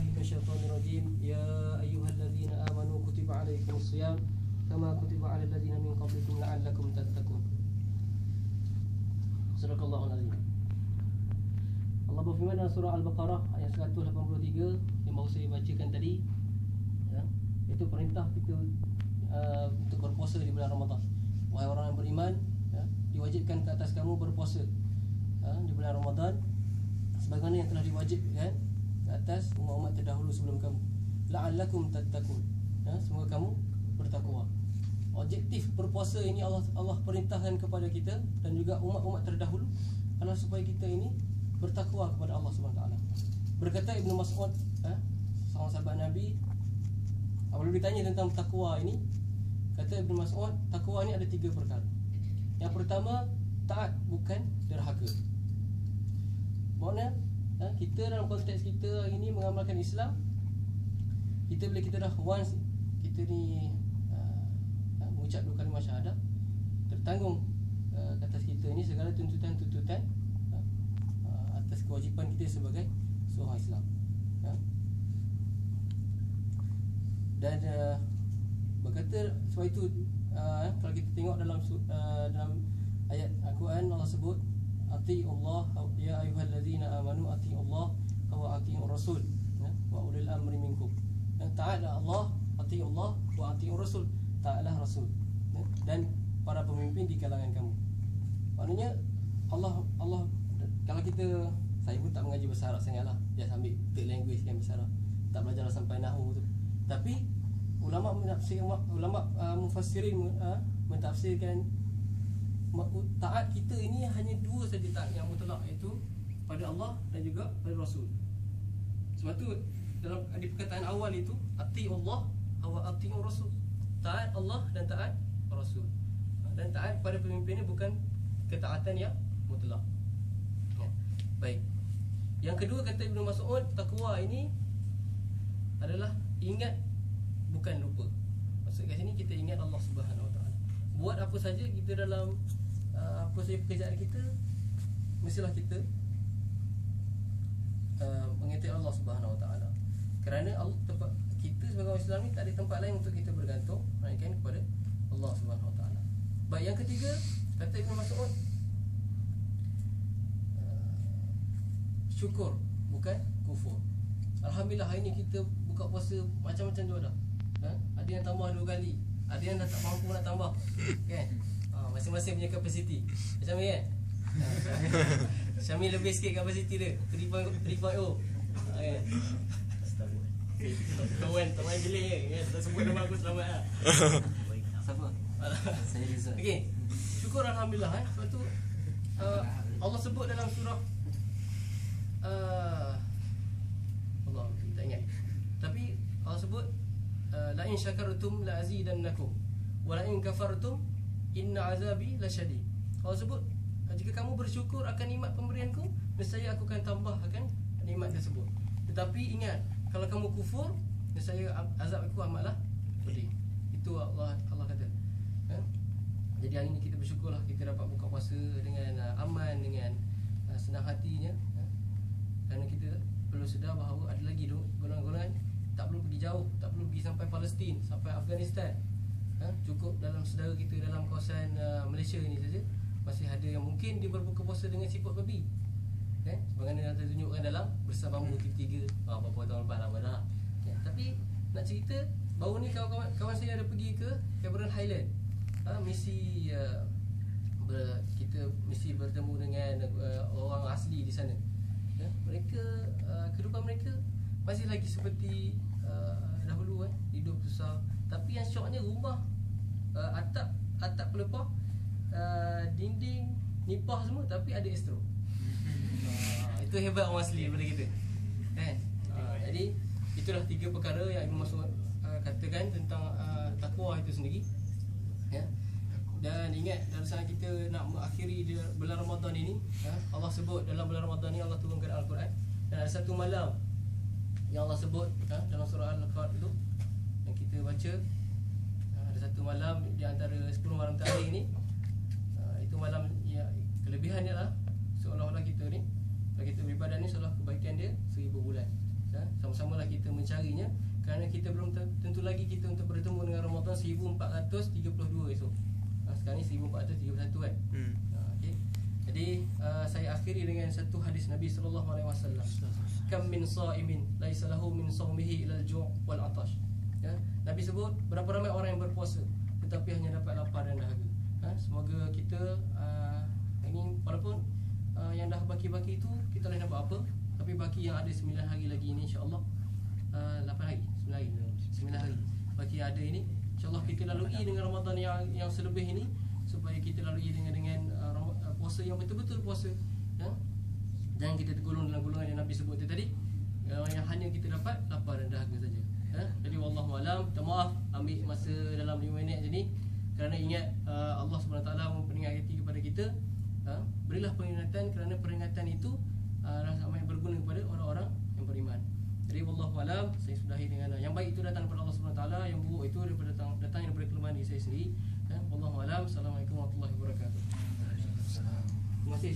billahi minasyaitonir rajim. Ya ayyuhalladzina amanu kutiba alaikumus shiyam kama kutiba alal ladzina min qablikum la'allakum tattaqun. Sadaqallahul azim. Allah berfirman dalam surah Al-Baqarah ayat 183 yang baru saya bacakan tadi, ya, itu perintah kita untuk berpuasa di bulan Ramadan. Wahai orang yang beriman, ya, diwajibkan ke atas kamu berpuasa di bulan Ramadan sebagaimana yang telah diwajibkan ke atas umat-umat terdahulu sebelum kamu. La'allakum tattaqun, ya, semoga kamu bertakwa. Objektif berpuasa ini Allah perintahkan kepada kita dan juga umat-umat terdahulu adalah supaya kita ini bertakwa kepada Allah Subhanahu Wa Taala. Berkata Ibnu Mas'ud, seorang sahabat Nabi, apabila ditanya tentang takwa ini, kata Ibnu Mas'ud, takwa ini ada 3 perkara. Yang pertama, taat bukan derhaka. Maknanya kita dalam konteks kita hari ini mengamalkan Islam, kita bila kita dah once kita ni mengucap 2 kalimah syahadah, tertanggung ke atas kita ni segala tuntutan-tuntutan atas kewajipan kita sebagai seorang Islam, ya. Dan berkata sebab itu kalau kita tengok dalam ayat Al-Quran, Allah sebut ati'ullah ya ayyuhallazina amanu ati'ullah wa ati'ur rasul, ya, wa ulil amri minkum. Taatlah Allah, ati'ullah wa ati'ur rasul, taatlah rasul, ya, dan para pemimpin di kalangan kamu. Maknanya Allah kalau kita, saya pun tak mengaji bahasa Arab sangatlah, just ambil third language kan bahasa Arab, tak belajar sampai nahwu tu. Tapi ulama mufassirin mentafsirkan taat kita ini hanya 2 saja taat yang mutlak, iaitu pada Allah dan juga pada Rasul. Sebab tu dalam di perkataan awal itu ati Allah wa ati'ur Rasul, taat Allah dan taat Rasul. Dan taat pada pemimpin ini bukan ketaatan yang mutlak, ya. Baik. Yang kedua kata Ibnu Mas'ud, takwa ini adalah ingat bukan lupa. Maksud kat sini kita ingat Allah Subhanahu Wa Taala. Buat apa saja kita dalam apa saja pekerjaan kita, mestilah kita mengingat Allah Subhanahu Wa Taala. Kerana Allah, tempat kita sebagai orang Islam ni tak ada tempat lain untuk kita bergantung melainkan kepada Allah Subhanahu Wa Taala. Baik, yang ketiga kata Ibnu Mas'ud, syukur bukan kufur. Alhamdulillah hari ni kita buka puasa macam-macam juga dah. Ada yang tambah 2 kali, ada yang dah tak mampu nak tambah, kan? Masing-masing punya kapasiti. Macam ni kan? Syamil lebih sikit kapasiti dia, 3.0. Kan? Kawan, tak main bilik kan? Tak sebut nama aku selamat lah. Siapa? Saya Rizal. Okey. Syukur alhamdulillah, sebab tu Allah sebut dalam surah Allah tak ingat. Tapi Allah sebut la in syakartum la azidannakum wa la in kafartum inna azabi lasyadid. Allah sebut jika kamu bersyukur akan nikmat pemberianku, nescaya aku akan tambah akan nikmat tersebut. Tetapi ingat, kalau kamu kufur, nescaya azab aku amatlah pedih. Itu Allah kata. Jadi hari ini kita bersyukurlah kita dapat buka puasa dengan aman, dengan senang hatinya. Kerana kita perlu sedar bahawa ada lagi golongan-golongan tak perlu pergi jauh, tak perlu pergi sampai Palestin, sampai Afghanistan. Cukup dalam saudara kita dalam kawasan Malaysia ini saja masih ada yang mungkin dia berbuka puasa dengan siput babi, kan? Sebagaimana yang tertunjukkan dalam Bersama Bambu TV3 beberapa tahun lepas dah. Ya, tapi nak cerita, baru ni kawan saya ada pergi ke Cameron Highland, misi kita misi bertemu dengan orang asli di sana. Ya, mereka kehidupan mereka masih lagi seperti dahulu, hidup susah. Tapi yang syoknya rumah atap pelepah, dinding nipah semua, tapi ada astro. Itu hebat orang asli daripada kita, kan? Jadi itulah 3 perkara yang Ibnu Mas'ud katakan tentang takwa itu sendiri, ya. Dan ingat, dalam saat kita nak mengakhiri bulan Ramadan ini, Allah sebut dalam bulan Ramadan ini Allah turunkan Al-Quran. Dan ada satu malam yang Allah sebut dalam surah Al-Qaf itu yang kita baca, ada satu malam di antara 10 malam terakhir ini. Itu malam ya, kelebihannya lah seolah-olah kita ni, kalau kita beribadah ni seolah kebaikan dia 1000 bulan. Sama-samalah kita mencarinya, kerana kita belum tentu lagi kita untuk bertemu dengan Ramadan 1432 esok. Sekarang ni 1431 kan. Okay. Jadi saya akhiri dengan satu hadis Nabi sallallahu alaihi wasallam. Kam min sha'imin laisa lahu min shaumihi ila al-ju' wal 'atash. Nabi sebut berapa ramai orang yang berpuasa tetapi hanya dapat lapar dan dahaga. Semoga kita ini walaupun yang dah baki-baki itu kita boleh dapat apa, tapi baki yang ada 9 hari lagi ini insya-Allah 8 hari, 9 hari baki ada ini, insya-Allah kita lalui dengan Ramadan yang selebih ini, supaya kita lalui dengan puasa yang betul-betul puasa. Jangan kita tergolong dalam golongan yang Nabi sebut tadi, yang hanya kita dapat lapar dan dahaga saja. Jadi wallahu alam, minta maaf ambil masa dalam 5 minit je ni, kerana ingat Allah SWT memperingati kepada kita. Berilah peringatan, kerana peringatan itu ramai berguna kepada orang-orang yang beriman. Jadi wallahu alam, saya sudahi dengan yang baik itu datang daripada Allah SWT, yang buruk itu datang daripada kelemahan diri saya sendiri. Wallahu alam. Assalamualaikum warahmatullahi wabarakatuh. Terima kasih.